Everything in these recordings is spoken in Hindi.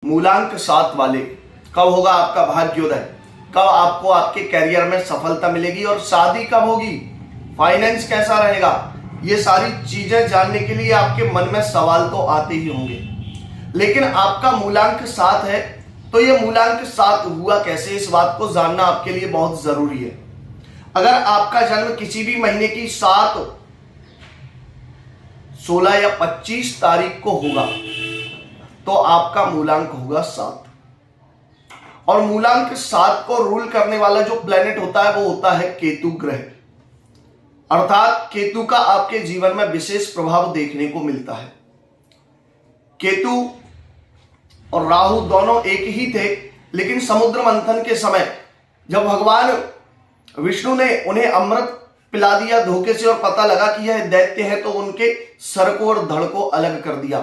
मूलांक 7 वाले, कब होगा आपका भाग्योदय, कब आपको आपके करियर में सफलता मिलेगी और शादी कब होगी, फाइनेंस कैसा रहेगा, ये सारी चीजें जानने के लिए आपके मन में सवाल तो आते ही होंगे। लेकिन आपका मूलांक 7 है, तो ये मूलांक 7 हुआ कैसे, इस बात को जानना आपके लिए बहुत जरूरी है। अगर आपका जन्म किसी भी महीने की 7, 16 या 25 तारीख को होगा तो आपका मूलांक होगा 7। और मूलांक 7 को रूल करने वाला जो प्लेनेट होता है वो होता है केतु ग्रह। अर्थात केतु का आपके जीवन में विशेष प्रभाव देखने को मिलता है। केतु और राहु दोनों एक ही थे, लेकिन समुद्र मंथन के समय जब भगवान विष्णु ने उन्हें अमृत पिला दिया धोखे से और पता लगा कि यह दैत्य है, तो उनके सर को और धड़ को अलग कर दिया।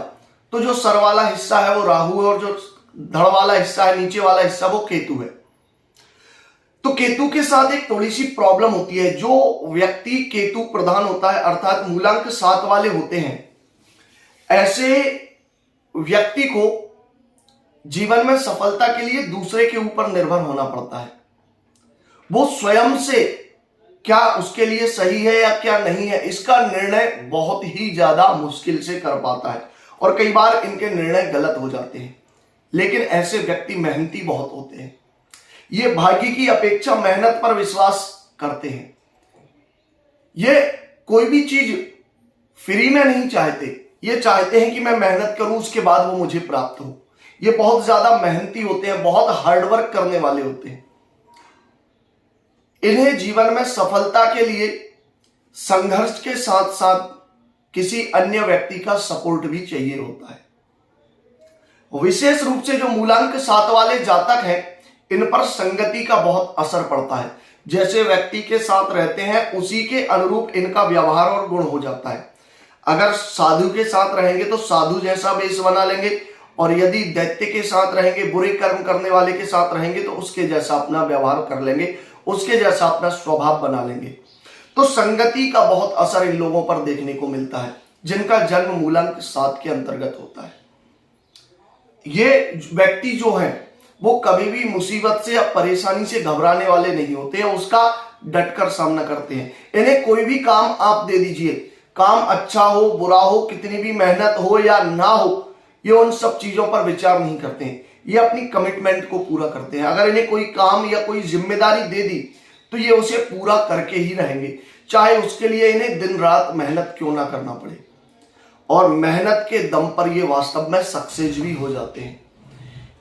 तो जो सर वाला हिस्सा है वो राहु है और जो धड़ वाला हिस्सा है, नीचे वाला हिस्सा, वो केतु है। तो केतु के साथ एक थोड़ी सी प्रॉब्लम होती है। जो व्यक्ति केतु प्रधान होता है अर्थात मूलांक 7 वाले होते हैं, ऐसे व्यक्ति को जीवन में सफलता के लिए दूसरे के ऊपर निर्भर होना पड़ता है। वो स्वयं से क्या उसके लिए सही है या क्या नहीं है, इसका निर्णय बहुत ही ज्यादा मुश्किल से कर पाता है और कई बार इनके निर्णय गलत हो जाते हैं। लेकिन ऐसे व्यक्ति मेहनती बहुत होते हैं। ये भाग्य की अपेक्षा मेहनत पर विश्वास करते हैं। ये कोई भी चीज फ्री में नहीं चाहते, ये चाहते हैं कि मैं मेहनत करूं उसके बाद वो मुझे प्राप्त हो। ये बहुत ज्यादा मेहनती होते हैं, बहुत हार्डवर्क करने वाले होते हैं। इन्हें जीवन में सफलता के लिए संघर्ष के साथ साथ किसी अन्य व्यक्ति का सपोर्ट भी चाहिए होता है। विशेष रूप से जो मूलांक 7 वाले जातक हैं, इन पर संगति का बहुत असर पड़ता है। जैसे व्यक्ति के साथ रहते हैं उसी के अनुरूप इनका व्यवहार और गुण हो जाता है। अगर साधु के साथ रहेंगे तो साधु जैसा वेश बना लेंगे, और यदि दैत्य के साथ रहेंगे, बुरे कर्म करने वाले के साथ रहेंगे, तो उसके जैसा अपना व्यवहार कर लेंगे, उसके जैसा अपना स्वभाव बना लेंगे। तो संगति का बहुत असर इन लोगों पर देखने को मिलता है जिनका जन्म मूलांक 7 के अंतर्गत होता है। ये व्यक्ति जो है वो कभी भी मुसीबत से या परेशानी से घबराने वाले नहीं होते हैं, उसका डटकर सामना करते हैं। इन्हें कोई भी काम आप दे दीजिए, काम अच्छा हो बुरा हो, कितनी भी मेहनत हो या ना हो, ये उन सब चीजों पर विचार नहीं करते हैं। ये अपनी कमिटमेंट को पूरा करते हैं। अगर इन्हें कोई काम या कोई जिम्मेदारी दे दी तो ये उसे पूरा करके ही रहेंगे, चाहे उसके लिए इन्हें दिन रात मेहनत क्यों ना करना पड़े। और मेहनत के दम पर ये वास्तव में सक्सेस भी हो जाते हैं,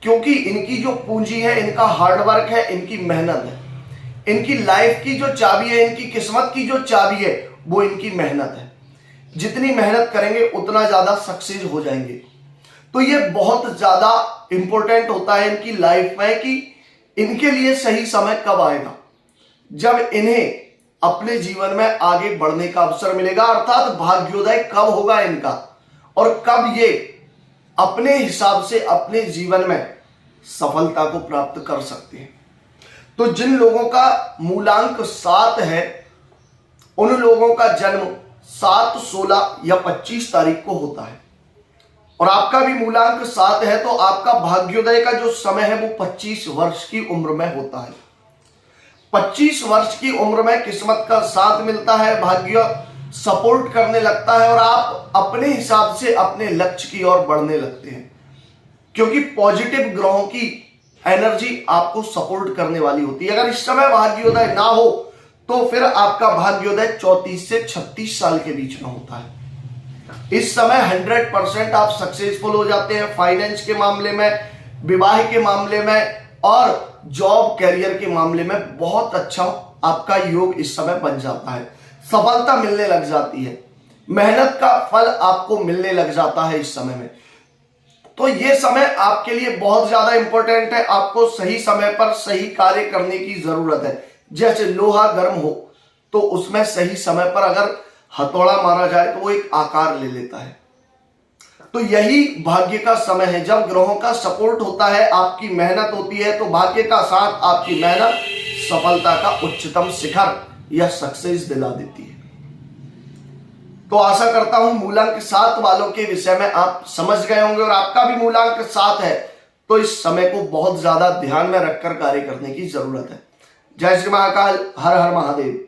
क्योंकि इनकी जो पूंजी है, इनका हार्डवर्क है, इनकी मेहनत है। इनकी लाइफ की जो चाबी है, इनकी किस्मत की जो चाबी है, वो इनकी मेहनत है। जितनी मेहनत करेंगे उतना ज्यादा सक्सेस हो जाएंगे। तो ये बहुत ज्यादा इंपॉर्टेंट होता है इनकी लाइफ में कि इनके लिए सही समय कब आएगा, जब इन्हें अपने जीवन में आगे बढ़ने का अवसर मिलेगा। अर्थात भाग्योदय कब होगा इनका, और कब ये अपने हिसाब से अपने जीवन में सफलता को प्राप्त कर सकते हैं। तो जिन लोगों का मूलांक 7 है, उन लोगों का जन्म 7, 16 या 25 तारीख को होता है, और आपका भी मूलांक 7 है, तो आपका भाग्योदय का जो समय है वो 25 वर्ष की उम्र में होता है। 25 वर्ष की उम्र में किस्मत का साथ मिलता है, भाग्य सपोर्ट करने लगता है और आप अपने हिसाब से अपने लक्ष्य की ओर बढ़ने लगते हैं, क्योंकि पॉजिटिव ग्रहों की एनर्जी आपको सपोर्ट करने वाली होती है। अगर इस समय भाग्योदय ना हो तो फिर आपका भाग्योदय 34 से 36 साल के बीच में होता है। इस समय 100% आप सक्सेसफुल हो जाते हैं, फाइनेंस के मामले में, विवाह के मामले में और जॉब कैरियर के मामले में बहुत अच्छा आपका योग इस समय बन जाता है। सफलता मिलने लग जाती है, मेहनत का फल आपको मिलने लग जाता है इस समय में। तो ये समय आपके लिए बहुत ज्यादा इंपॉर्टेंट है। आपको सही समय पर सही कार्य करने की जरूरत है। जैसे लोहा गर्म हो तो उसमें सही समय पर अगर हथौड़ा मारा जाए तो वो एक आकार ले लेता है। तो यही भाग्य का समय है, जब ग्रहों का सपोर्ट होता है, आपकी मेहनत होती है, तो भाग्य का साथ आपकी मेहनत सफलता का उच्चतम शिखर या सक्सेस दिला देती है। तो आशा करता हूं मूलांक 7 वालों के विषय में आप समझ गए होंगे, और आपका भी मूलांक 7 है तो इस समय को बहुत ज्यादा ध्यान में रखकर कार्य करने की जरूरत है। जय श्री महाकाल, हर हर महादेव।